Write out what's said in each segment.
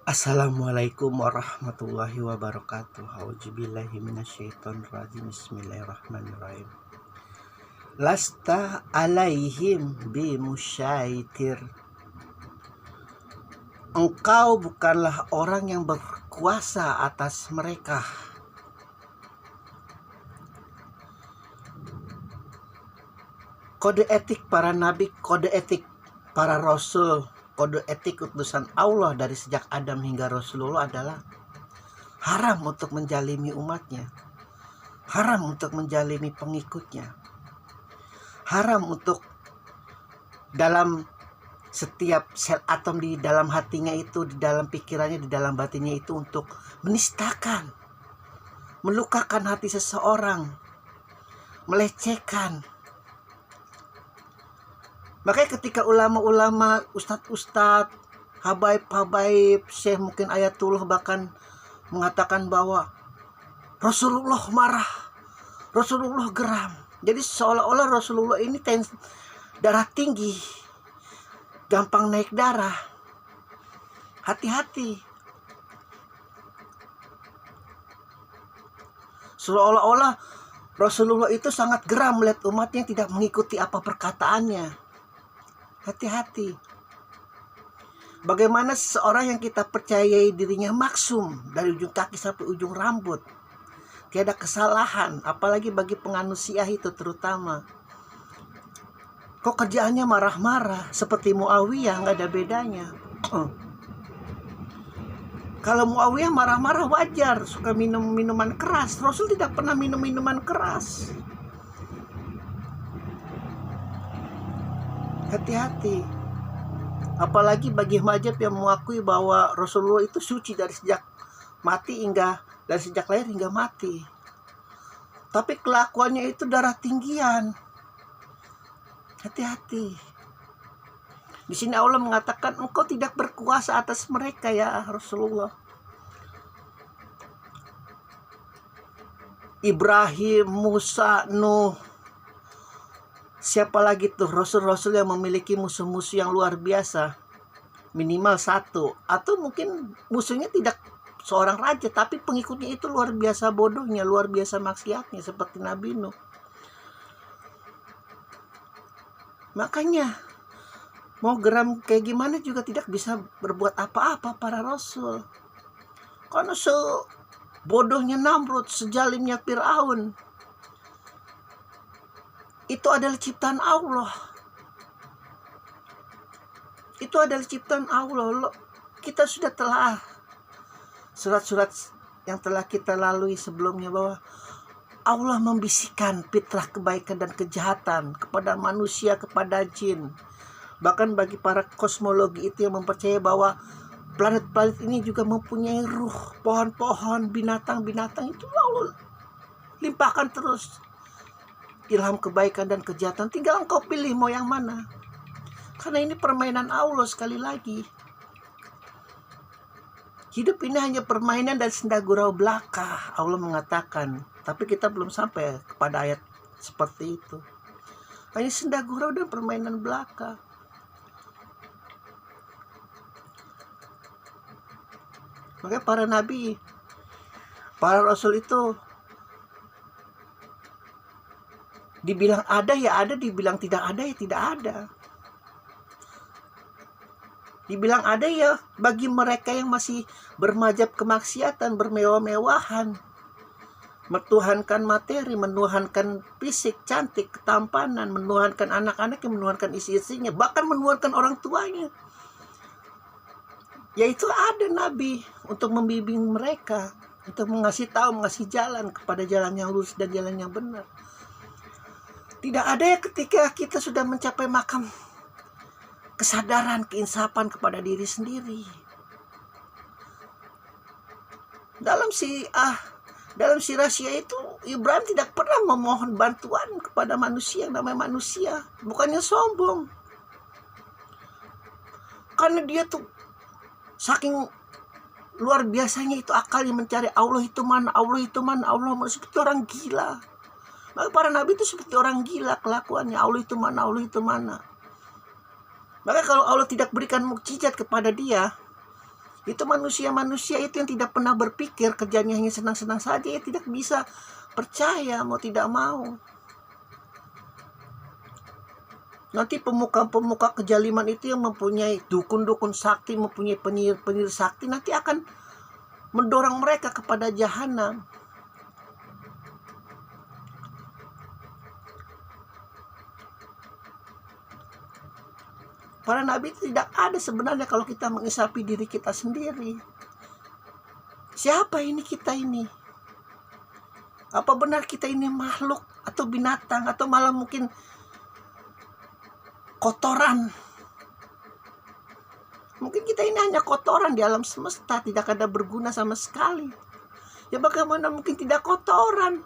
Assalamualaikum warahmatullahi wabarakatuh. Auzubillahi minasyaitonirrajim. Bismillahirrahmanirrahim. Lasta alaihim bimusyaitir. Engkau bukanlah orang yang berkuasa atas mereka. Kode etik para nabi, kode etik para rasul, kode etik utusan Allah dari sejak Adam hingga Rasulullah adalah haram untuk menjalimi umatnya, haram untuk menjalimi pengikutnya, haram untuk dalam setiap sel atom di dalam hatinya itu, di dalam pikirannya, di dalam batinnya itu untuk menistakan, melukakan hati seseorang, melecehkan. Makanya ketika ulama-ulama, ustadz-ustadz, habaib-habaib, syekh mungkin ayatullah bahkan mengatakan bahwa Rasulullah marah, Rasulullah geram. Jadi seolah-olah Rasulullah ini darah tinggi, gampang naik darah. Hati-hati. Seolah-olah Rasulullah itu sangat geram melihat umatnya tidak mengikuti apa perkataannya. Hati-hati. Bagaimana seseorang yang kita percayai dirinya maksum dari ujung kaki sampai ujung rambut, tiada kesalahan, apalagi bagi penganut Syiah itu terutama. Kok kerjaannya marah-marah seperti Muawiyah, nggak ada bedanya. Kalau Muawiyah marah-marah wajar, suka minum minuman keras. Rasul tidak pernah minum minuman keras. Hati-hati. Apalagi bagi mazhab yang mengakui bahwa Rasulullah itu suci dari sejak mati dari sejak lahir hingga mati. Tapi kelakuannya itu darah tinggian. Hati-hati. Di sini Allah mengatakan engkau tidak berkuasa atas mereka ya Rasulullah. Ibrahim, Musa, Nuh. Siapa lagi tuh rasul-rasul yang memiliki musuh-musuh yang luar biasa? Minimal satu. Atau mungkin musuhnya tidak seorang raja, tapi pengikutnya itu luar biasa bodohnya, luar biasa maksiatnya, seperti Nabi Nuh. Makanya mau geram kayak gimana juga tidak bisa berbuat apa-apa para rasul. Karena sebodohnya Namrud, sejalimnya Fir'aun, itu adalah ciptaan Allah. Itu adalah ciptaan Allah. Kita sudah telah surat-surat yang telah kita lalui sebelumnya bahwa Allah membisikkan fitrah kebaikan dan kejahatan kepada manusia, kepada jin. Bahkan bagi para kosmologi itu yang mempercayai bahwa planet-planet ini juga mempunyai ruh, pohon-pohon, binatang-binatang, itu Allah limpahkan terus ilham kebaikan dan kejahatan. Tinggal engkau pilih mau yang mana. Karena ini permainan Allah sekali lagi. Hidup ini hanya permainan dan senda gurau belaka, Allah mengatakan. Tapi kita belum sampai kepada ayat seperti itu. Hanya senda gurau dan permainan belaka. Makanya para nabi, para rasul itu dibilang ada ya ada, dibilang tidak ada ya tidak ada. Dibilang ada ya bagi mereka yang masih bermazhab kemaksiatan, bermewah-mewahan, menuhankan materi, menuhankan fisik, cantik, ketampanan, menuhankan anak-anaknya, menuhankan isi-isinya, bahkan menuhankan orang tuanya. Yaitu ada nabi untuk membimbing mereka, untuk mengasih tahu, mengasih jalan kepada jalan yang lurus dan jalan yang benar. Tidak ada ya ketika kita sudah mencapai makam kesadaran, keinsafan kepada diri sendiri. Dalam sirah Syiah itu Ibrahim tidak pernah memohon bantuan kepada manusia yang namanya manusia. Bukannya sombong. Karena dia tuh saking luar biasanya itu akalnya mencari Allah itu mana, Allah itu mana, Allah seperti orang gila. Maka para nabi itu seperti orang gila kelakuannya. Allah itu mana, Allah itu mana. Maka kalau Allah tidak berikan mukjizat kepada dia, Itu manusia-manusia itu yang tidak pernah berpikir, kerjanya hanya senang-senang saja, ya tidak bisa percaya mau tidak mau. Nanti pemuka-pemuka kejaliman itu yang mempunyai dukun-dukun sakti, mempunyai penyihir-penyihir sakti, nanti akan mendorong mereka kepada jahanam. Para nabi tidak ada sebenarnya kalau kita mengisapi diri kita sendiri. Siapa ini kita ini? Apa benar kita ini makhluk atau binatang atau malah mungkin kotoran? Mungkin kita ini hanya kotoran di alam semesta, tidak ada berguna sama sekali. Ya bagaimana mungkin tidak kotoran?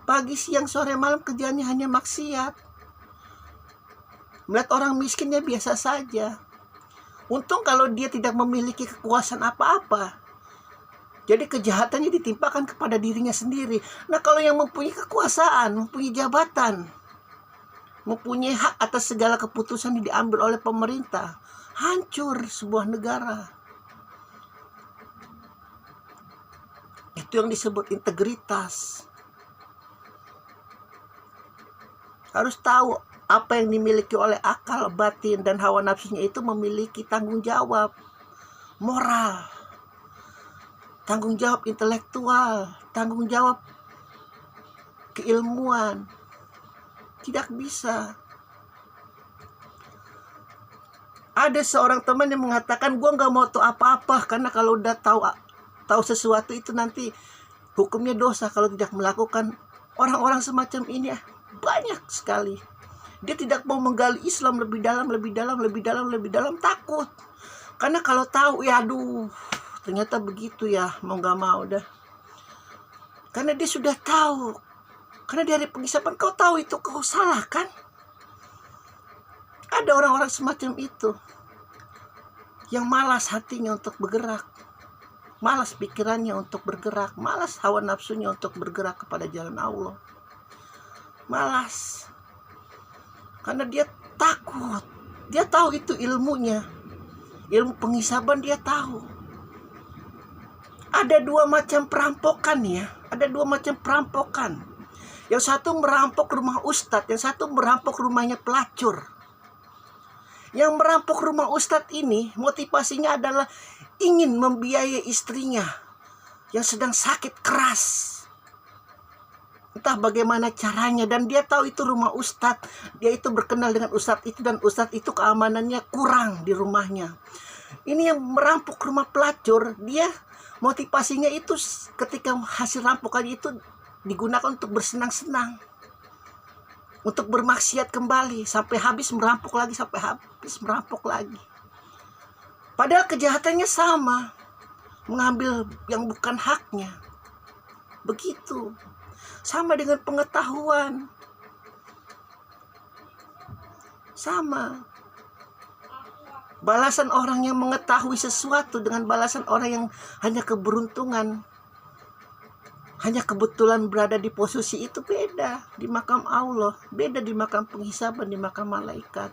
Pagi, siang, sore, malam kerjanya hanya maksiat. Melihat orang miskinnya biasa saja. Untung kalau dia tidak memiliki kekuasaan apa-apa. Jadi kejahatannya ditimpakan kepada dirinya sendiri. Nah kalau yang mempunyai kekuasaan, mempunyai jabatan, mempunyai hak atas segala keputusan yang diambil oleh pemerintah, hancur sebuah negara. Itu yang disebut integritas. Harus tahu apa yang dimiliki oleh akal, batin, dan hawa nafsunya itu memiliki tanggung jawab moral, tanggung jawab intelektual, tanggung jawab keilmuan. Tidak bisa. Ada seorang teman yang mengatakan, gue gak mau tahu apa-apa, karena kalau udah tahu sesuatu itu nanti hukumnya dosa kalau tidak melakukan. Orang-orang semacam ini banyak sekali. Dia tidak mau menggali Islam lebih dalam, takut. Karena kalau tahu, ya aduh, ternyata begitu ya, mau gak mau dah. Karena dia sudah tahu. Karena dari pengisapan, kau tahu itu kau salah kan? Ada orang-orang semacam itu. Yang malas hatinya untuk bergerak. Malas pikirannya untuk bergerak. Malas hawa nafsunya untuk bergerak kepada jalan Allah. Malas. Karena dia takut. Dia tahu itu ilmunya. Ilmu penghisaban dia tahu. Ada dua macam perampokan ya. Ada dua macam perampokan. Yang satu merampok rumah ustadz. Yang satu merampok rumahnya pelacur. Yang merampok rumah ustadz ini motivasinya adalah ingin membiayai istrinya yang sedang sakit keras. Entah bagaimana caranya, dan dia tahu itu rumah ustadz. Dia itu berkenal dengan ustadz itu, dan ustadz itu keamanannya kurang di rumahnya. Ini yang merampok rumah pelacur, dia motivasinya itu ketika hasil rampokannya itu digunakan untuk bersenang-senang, untuk bermaksiat kembali, sampai habis merampok lagi, sampai habis merampok lagi. Padahal kejahatannya sama, mengambil yang bukan haknya. Begitu. Sama dengan pengetahuan. Sama. Balasan orang yang mengetahui sesuatu dengan balasan orang yang hanya keberuntungan, hanya kebetulan berada di posisi itu, beda di makam Allah, beda di makam penghisaban, di makam malaikat.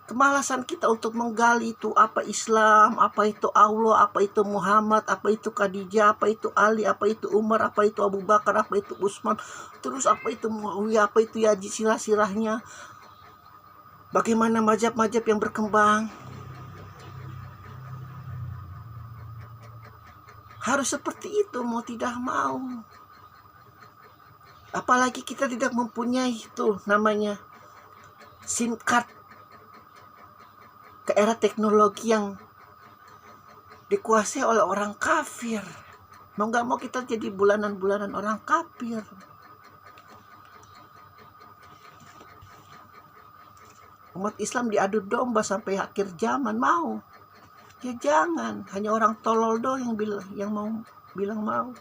Kemalasan kita untuk menggali itu apa Islam, apa itu Allah, apa itu Muhammad, apa itu Khadijah, apa itu Ali, apa itu Umar, apa itu Abu Bakar, apa itu Utsman, terus apa itu Muawiyah, apa itu Yazid, sirah-sirahnya. Bagaimana mazhab-mazhab yang berkembang. Harus seperti itu mau tidak mau. Apalagi kita tidak mempunyai itu namanya SIM card ke era teknologi yang dikuasai oleh orang kafir. Mau gak mau kita jadi bulanan-bulanan orang kafir. Umat Islam diadu domba sampai akhir zaman, mau? Ya jangan, hanya orang tolol doang yang mau bilang mau.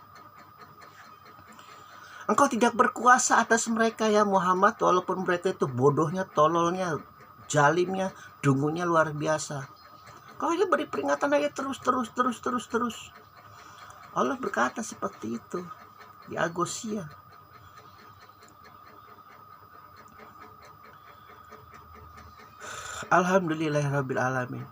Engkau tidak berkuasa atas mereka ya Muhammad, walaupun mereka itu bodohnya, tololnya, jalimnya, dungunya luar biasa. Kau hanya beri peringatan aja terus. Allah berkata seperti itu di Agosia. Alhamdulillahirabbil alamin.